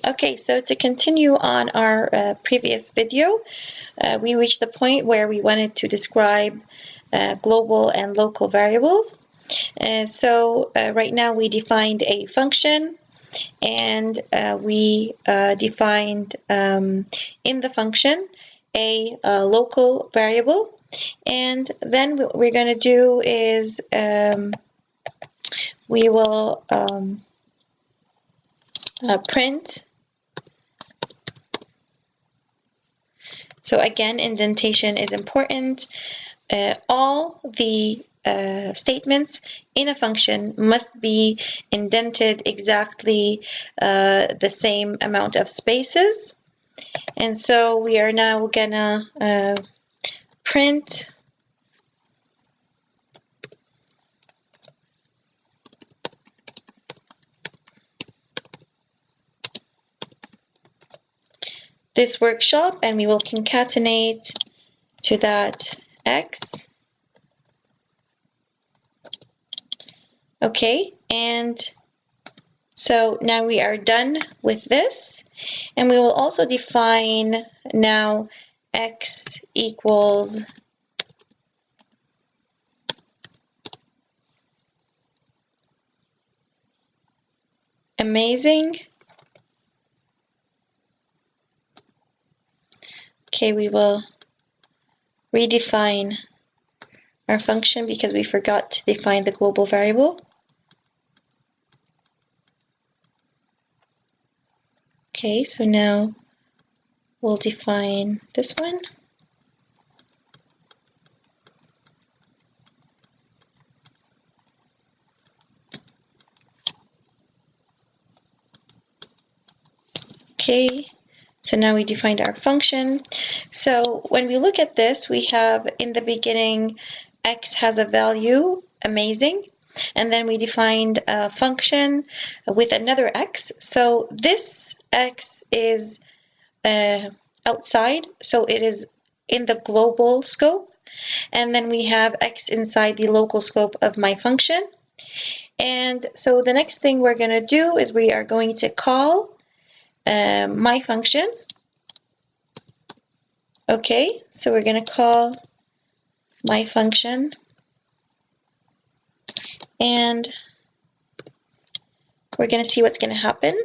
Okay, so to continue on our previous video, we reached the point where we wanted to describe global and local variables. So right now we defined a function, and we defined in the function a local variable. And then what we're going to do is we will print. So again, indentation is important. All the statements in a function must be indented exactly the same amount of spaces. And so we are now gonna print this workshop, and we will concatenate to that x. Okay, and so now we are done with this, and we will also define now x equals amazing. Okay, we will redefine our function because we forgot to define the global variable. Okay, so now we'll define this one. Okay, so now we defined our function. So when we look at this, we have in the beginning x has a value, amazing, and then we defined a function with another x. So this x is outside, so it is in the global scope, and then we have x inside the local scope of my function. And so the next thing we're going to do is we are going to call my function. Okay, so we're going to call my function, and we're going to see what's going to happen.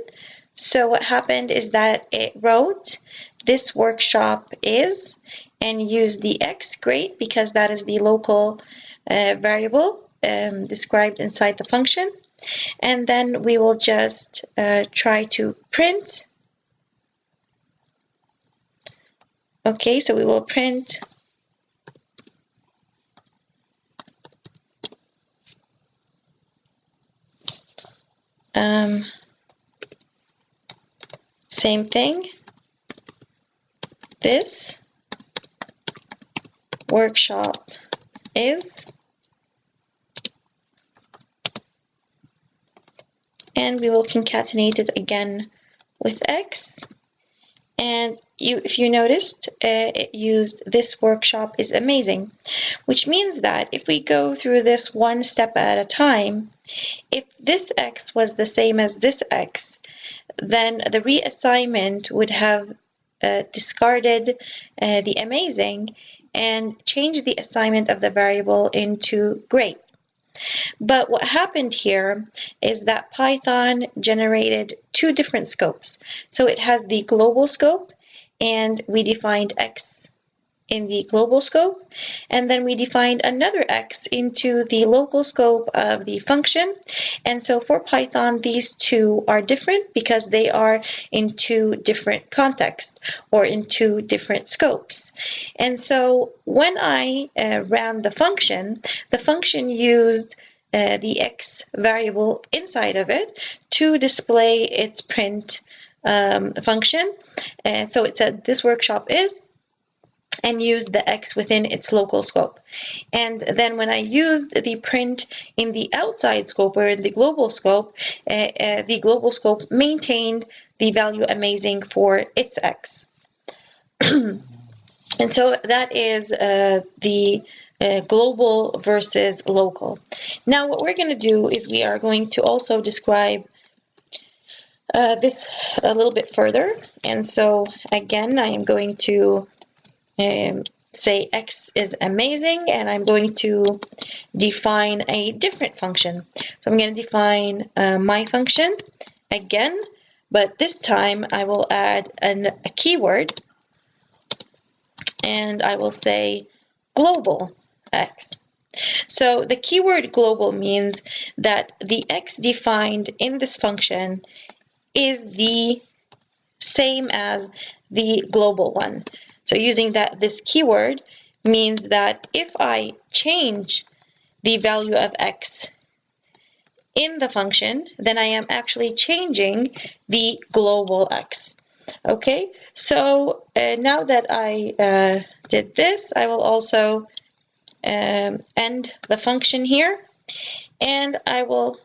So what happened is that it wrote this workshop is and used the x, great, because that is the local variable described inside the function. And then we will just try to print. Okay, so we will print same thing, this workshop is, and we will concatenate it again with x. And if you noticed, it used this workshop is amazing, which means that if we go through this one step at a time, if this x was the same as this x, then the reassignment would have discarded the amazing and changed the assignment of the variable into great. But what happened here is that Python generated two different scopes. So it has the global scope, and we defined x in the global scope, and then we defined another x into the local scope of the function. And so for Python, these two are different because they are in two different contexts or in two different scopes. And so when I ran the function used the x variable inside of it to display its print function. So it said this workshop is, and used the x within its local scope. And then when I used the print in the outside scope or in the global scope maintained the value amazing for its x. And so that is the global versus local. Now what we're going to do is we are going to also describe this a little bit further. And so again, I am going to say x is amazing, and I'm going to define a different function. So I'm going to define my function again, but this time I will add a keyword, and I will say global x. So the keyword global means that the x defined in this function is the same as the global one. So using this keyword means that if I change the value of x in the function, then I am actually changing the global x. Okay, so now that I did this, I will also end the function here, and I will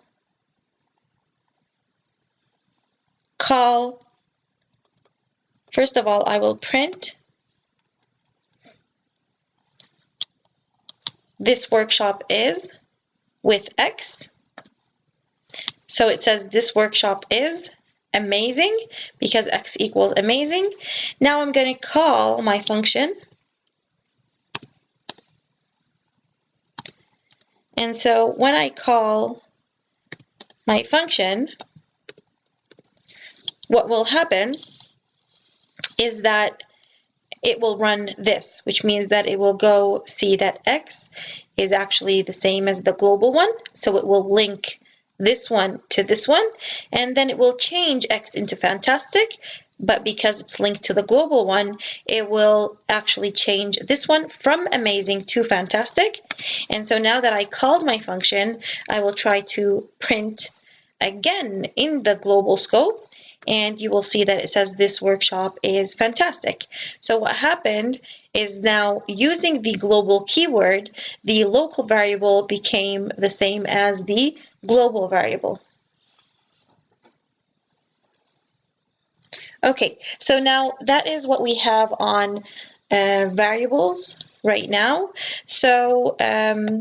call, first of all, I will print this workshop is with x. So it says this workshop is amazing because x equals amazing. Now I'm going to call my function. And so when I call my function, what will happen is that it will run this, which means that it will go see that x is actually the same as the global one. So it will link this one to this one, and then it will change x into fantastic, but because it's linked to the global one, it will actually change this one from amazing to fantastic. And so now that I called my function, I will try to print again in the global scope, and you will see that it says this workshop is fantastic. So what happened is now using the global keyword, the local variable became the same as the global variable. Okay, so now that is what we have on variables right now. So the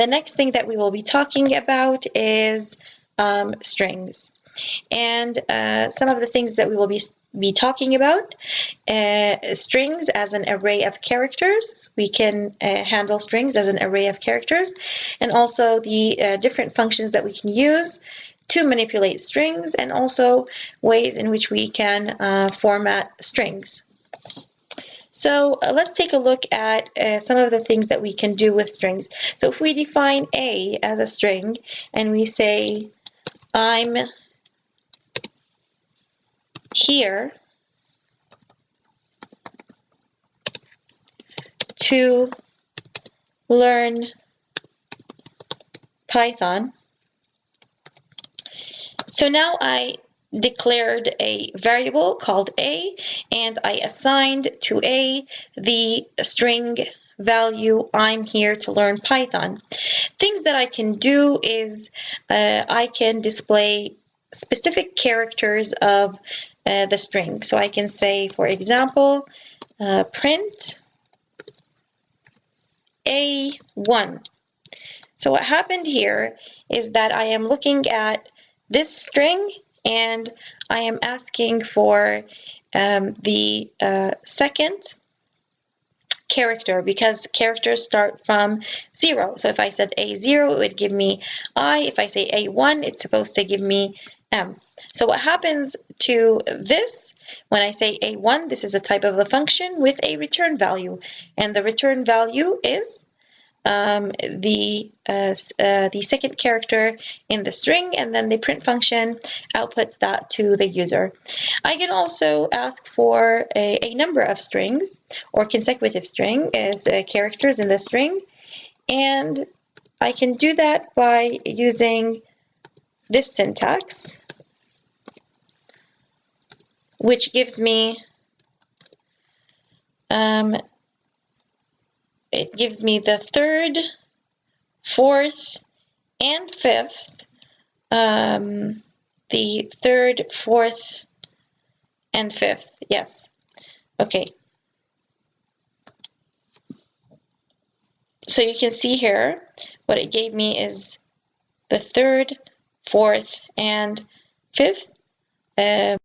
next thing that we will be talking about is strings. And some of the things that we will be talking about, strings as an array of characters. We can handle strings as an array of characters, and also the different functions that we can use to manipulate strings, and also ways in which we can format strings. So let's take a look at some of the things that we can do with strings. So if we define A as a string and we say I'm here to learn Python. So now I declared a variable called A, and I assigned to A the string value I'm here to learn Python. Things that I can do is I can display specific characters of the string. So I can say, for example, print A1. So what happened here is that I am looking at this string, and I am asking for the second character, because characters start from 0. So if I said A0, it would give me I. If I say A1, it's supposed to give me M. So what happens to this, when I say A1, this is a type of a function with a return value, and the return value is the second character in the string, and then the print function outputs that to the user. I can also ask for a number of strings or consecutive string as characters in the string, and I can do that by using this syntax, which gives me it gives me the third, fourth, and fifth. The third, fourth, and fifth. Yes. Okay. So you can see here what it gave me is the third, fourth, and fifth Uh,